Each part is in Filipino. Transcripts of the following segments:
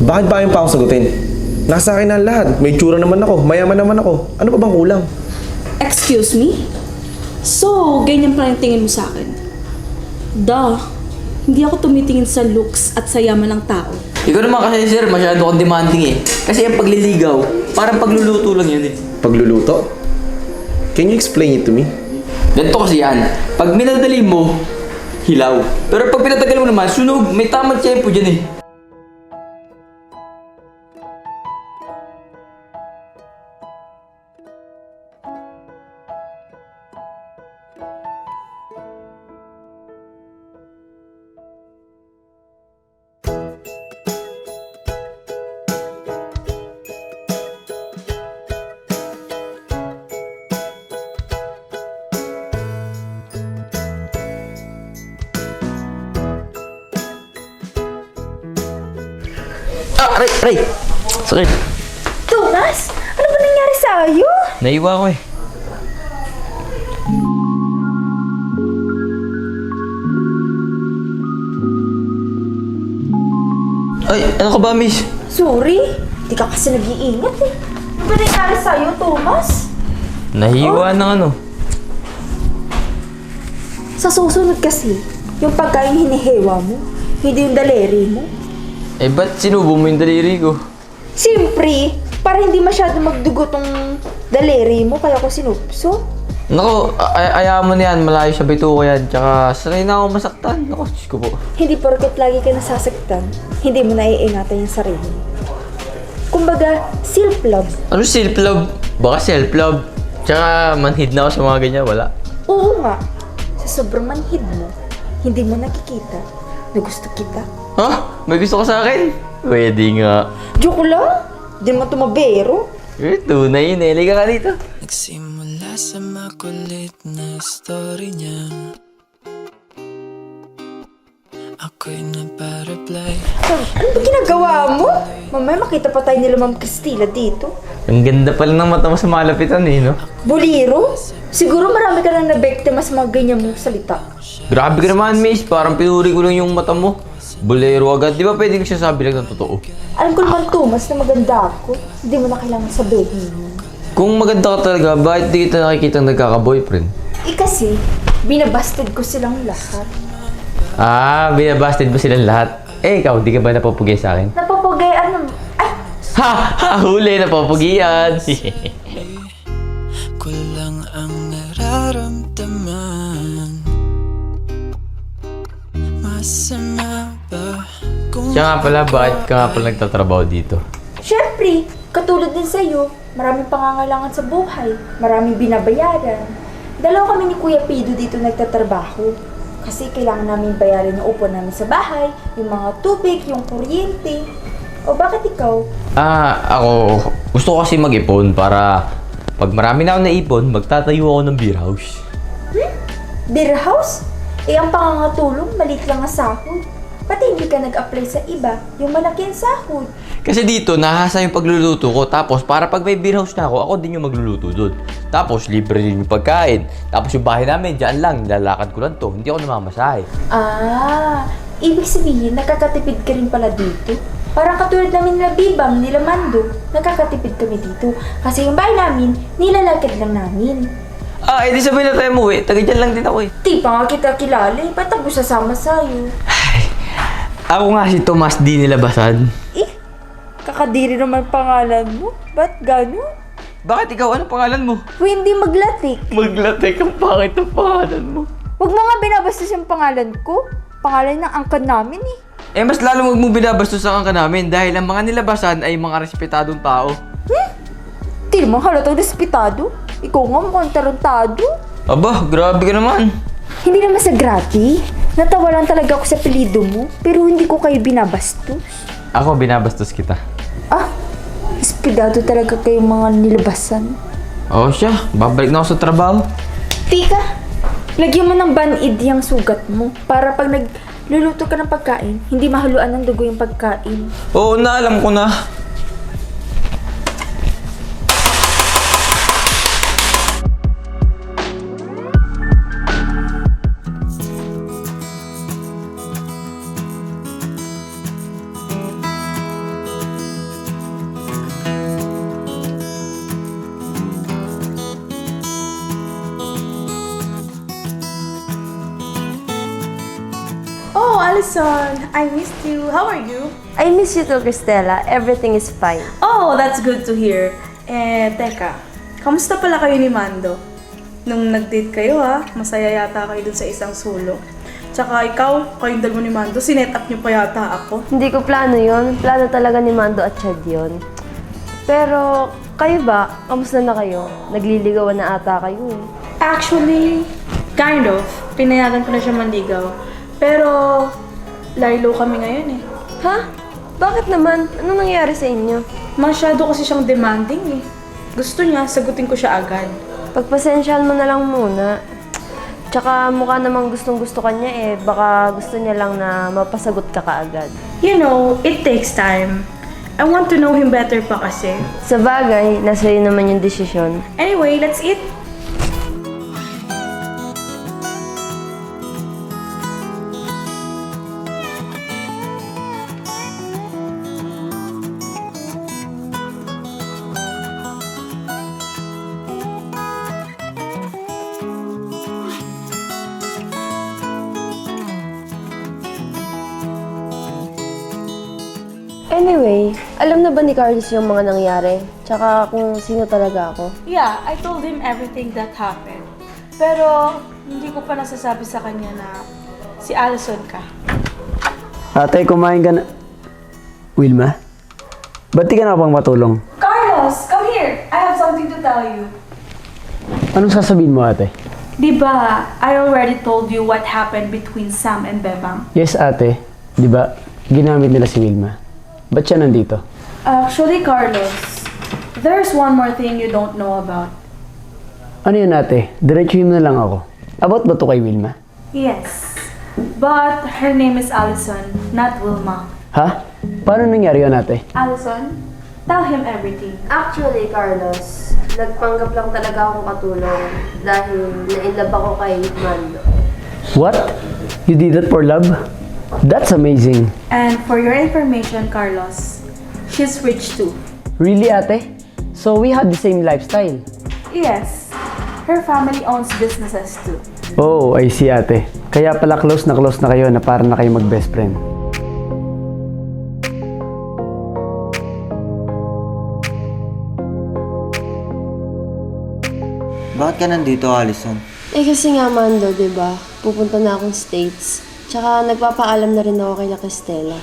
Bakit ba yung pa ako sagutin? Nasa akin na ang lahat. May tsura naman ako. Mayaman naman ako. Ano pa bang kulang? Excuse me? So, ganyan pala yung tingin mo sa akin? Duh. Hindi ako tumitingin sa looks at sa yaman ng tao. Ikaw naman kasi sir, masyado kang demanding eh. Kasi yung pagliligaw, parang pagluluto lang yun eh. Pagluluto? Can you explain it to me? Ganito kasi yan, pag minadali mo, hilaw. Pero pag pinatagal mo naman, sunog, may tamang tiyempo dyan eh. Ah, aray! Sakit. Thomas, ano ba nangyari sa'yo? Naiwa ko eh. Ay, ano ka ba, miss? Sorry, di ka kasi nag-iingat eh. Ano ba nangyari sa'yo, Thomas? Nahiwa ng ano. Sa susunod kasi, yung pagkain hinihewa mo, hindi yung daleri mo. Eh, ba't sinubo mo yung daliri ko? Siyempre, para hindi masyado magdugo tong daleri mo, kaya ko sinupso. Nako, ayaw mo na yan. Malayo sa bituko yan. Tsaka, sanay na ako masaktan. Nako, Diyos ko po. Hindi porket lagi ka nasasaktan, hindi mo naiingatan yung sarili. Kumbaga, self-love. Ano self-love? Baka self-love. Tsaka, manhid na ako sa mga ganyan. Wala. Oo nga, sa sobrang manhid mo, hindi mo nakikita na gusto kita. Ha? May gusto ka sa akin? Pwede nga. Joke lang, di mo tumabero. Eh, tunay yun eh. Liga ka dito. Nagsimula sa makulit na story niya, ako'y nagpa-reply. Ano ba ginagawa mo? Mamaya makita pa tayo nila Ma'am Cristila dito. Ang ganda pala ng mata mo sa malapitan eh, no? Bolero? Siguro marami ka lang na-biktima sa mga ganyan mong salita. Grabe ka naman, miss. Parang pinuri ko lang yung mata mo. Bolero agad. Di ba pwede ko sabi lang ng totoo? Alam ko naman, Thomas, na maganda ako. Hindi mo na kailangan sabihin yun. Kung maganda ka talaga, bakit di kita nakikita nagkaka-boyfriend? Eh kasi, binabasted ko silang lahat. Ah, binabasted mo silang lahat. Eh, ikaw, di ka ba napapugay sa akin? Napapagay, ano? Ay! Ha! Ha! Huli! Napapugian! Kulang ang nararamdaman. Masama ba kung Siya nga pala, bakit ka nga pala nagtatrabaho dito? Siyempre, katulad din sa'yo, maraming pangangailangan sa buhay, maraming binabayaran. Dalawa kami ni Kuya Pido dito nagtatrabaho. Kasi kailangan namin bayarin yung upo namin sa bahay, yung mga tubig, yung kuryente. O bakit ikaw? Ah, ako, gusto ko kasi mag-ipon para pag marami na ako naipon, magtatayo ako ng beer house. Beer house? Eh ang pangangatulong, maliit lang ang sahod. Pati hindi ka nag-apply sa iba, yung malaki ang sahod. Kasi dito, nahasa yung pagluluto ko. Tapos, para pag may beer house na ako din yung magluluto doon. Tapos, libre rin yung pagkain. Tapos, yung bahay namin, dyan lang. Nilalakad ko lang to. Hindi ako namamasahe. Ah, ibig sabihin, nakakatipid ka rin pala dito. Parang katulad namin nila Bibang, nila Mando, nakakatipid kami dito. Kasi yung bahay namin, nilalakad lang namin. Ah, edi sabihin na tayo mo eh. Taga dyan lang din ako eh. Di pa nga kita kilala eh, ba't ako sasama sa'yo? Ako nga si Tomas D. Nilabasan. Eh, kakadiri naman pangalan mo. Ba't gano'n? Bakit ikaw? Anong pangalan mo? Hindi maglatik. Maglatek ang pangit ng pangalan mo. Huwag mo nga binabastos yung pangalan ko. Pangalan ng angkan namin eh. Eh, mas lalo mo binabastos ang angka namin dahil ang mga nilabasan ay mga respetadong tao. Di naman halatang respetado. Ikaw nga mukhang tarantado. Aba, grabe ka naman. Hindi naman sa grabe. Natawa lang talaga ako sa apelido mo, pero hindi ko kayo binabastos. Ako, binabastos kita. Ah, espidado talaga kayong mga nilabasan. Oo siya, babalik na ako sa trabaho. Tika, lagyan mo ng banid yung sugat mo para pag nagluluto ka ng pagkain, hindi mahaluan ng dugo yung pagkain. Oo na, alam ko na. Allison, I missed you. How are you? I miss you too, Cristela. Everything is fine. Oh, that's good to hear. Teka, kamusta pala kayo ni Mando? Nung nag-date kayo masaya yata kayo dun sa isang sulok. Tsaka ikaw, kayong dalawa ni Mando, sinet up niyo pa yata ako. Hindi ko plano yun. Plano talaga ni Mando at Chad yun. Pero, kayo ba? Kamusta na kayo? Nagliligawan na ata kayo eh. Actually, kind of. Pinayagan ko na siya manligaw. Pero, laylo kami ngayon eh. Ha? Bakit naman? Anong nangyari sa inyo? Masyado kasi siyang demanding eh. Gusto niya, sagutin ko siya agad. Pagpasensyahan mo na lang muna. Tsaka mukha namang gustong-gusto ka niya eh. Baka gusto niya lang na mapasagot ka kaagad. You know, it takes time. I want to know him better pa kasi. Sa bagay, nasa iyo naman yung desisyon. Anyway, let's eat. Anyway, alam na ba ni Carlos yung mga nangyari? Tsaka kung sino talaga ako? Yeah, I told him everything that happened. Pero, hindi ko pa nasasabi sa kanya na si Allison ka. Ate, kumain ka na... Wilma? Ba't di ka na pang matulong? Carlos, come here! I have something to tell you. Anong sasabihin mo, ate? Diba, I already told you what happened between Sam and Bebang. Yes, ate. Di ba, ginamit nila si Wilma. Ba't siya nandito? Actually, Carlos, there's one more thing you don't know about. Ano yun, ate? Diretsuhin mo na lang ako. About ba to kay Wilma? Yes, but her name is Allison, not Wilma. Ha? Paano nangyari yun, ate? Allison, tell him everything. Actually, Carlos, nagpanggap lang talaga akong katulong dahil na-inlove ako kay Mando. What? You did that for love? That's amazing. And for your information, Carlos, she's rich too. Really, ate? So we had the same lifestyle? Yes, her family owns businesses too. Oh, I see, ate. Kaya pala close na kayo na para na kayo mag-best friend. Bakit ka nandito, Allison? Eh kasi nga Mando, di ba? Pupunta na akong States. Tsaka nagpapaalam na rin ako kay Cristela.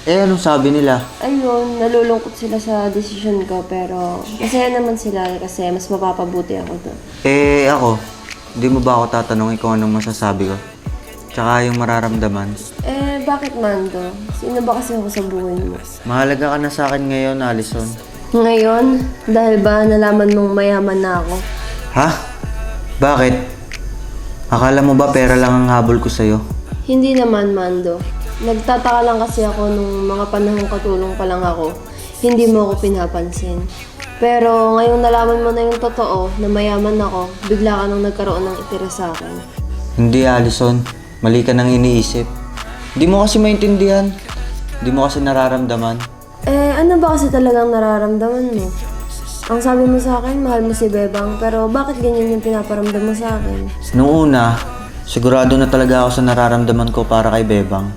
Anong sabi nila? Ayun, nalulungkot sila sa desisyon ko pero masaya naman sila kasi mas mapapabuti ako doon. Ako, di mo ba ako tatanungin kung anong masasabi ko? Tsaka yung mararamdaman. Bakit Mando? Sino ba kasi ako sa buhay mo? Mahalaga ka na sa akin ngayon, Allison. Ngayon, dahil ba nalaman mong mayaman na ako? Ha? Bakit? Akala mo ba pera lang ang habol ko sa'yo? Hindi naman, Mando. Nagtataka lang kasi ako nung mga panahong katulong pa lang ako. Hindi mo ako pinapansin. Pero ngayong nalaman mo na yung totoo na mayaman ako, bigla ka nang nagkaroon ng interes sa akin. Hindi, Allison. Mali ka nang iniisip. Di mo kasi maintindihan. Di mo kasi nararamdaman. Ano ba kasi talagang nararamdaman mo? Ang sabi mo sa akin, mahal mo si Bebang, pero bakit ganyan yung pinaparamdam mo sa akin? Noong una, sigurado na talaga ako sa nararamdaman ko para kay Bebang.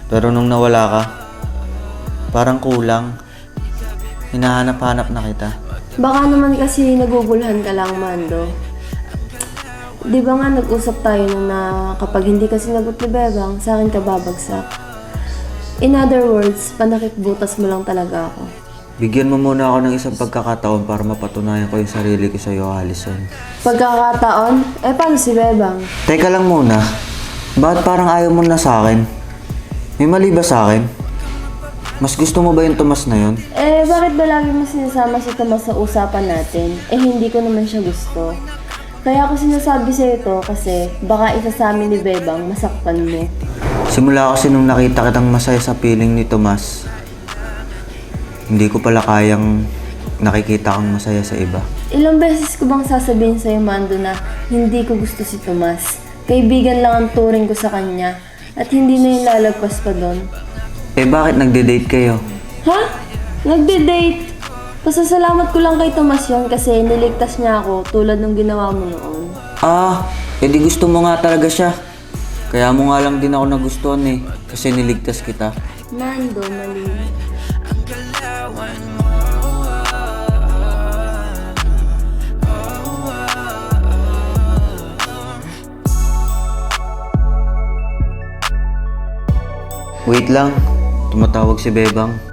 Pero nung nawala ka, parang kulang. Hinahanap-hanap na kita. Baka naman kasi nagugulhan ka lang, Mando. Di ba nga nag-usap tayo nung na kapag hindi ka sinagot ni Bebang, sa akin ka babagsak. In other words, panakip-butas mo lang talaga ako. Bigyan mo muna ako ng isang pagkakataon para mapatunayan ko yung sarili ko sa'yo, Allison. Pagkakataon? Paano si Bebang? Teka lang muna. Bakit parang ayaw mo na sa akin? May mali ba sa akin? Mas gusto mo ba yung Tomas na yun? Bakit ba lagi mo sinasama si Tomas sa usapan natin? Hindi ko naman siya gusto. Kaya ako sinasabi sa'yo to kasi baka isa sa amin ni Bebang masaktan mo. Simula kasi nung nakita kitang masaya sa piling ni Tomas, hindi ko pala kayang nakikita kang masaya sa iba. Ilang beses ko bang sasabihin sa'yo, Mando, na hindi ko gusto si Tomas? Kaibigan lang ang turing ko sa kanya at hindi na yung lalagpas pa doon. Bakit nagde-date kayo? Ha? Nagde-date? Pasasalamat ko lang kay Tomas yun kasi niligtas niya ako tulad ng ginawa mo noon. Di gusto mo nga talaga siya. Kaya mo nga lang din ako nagustuhan eh, kasi niligtas kita. Mando, mali. Wait lang, tumatawag si Bebang.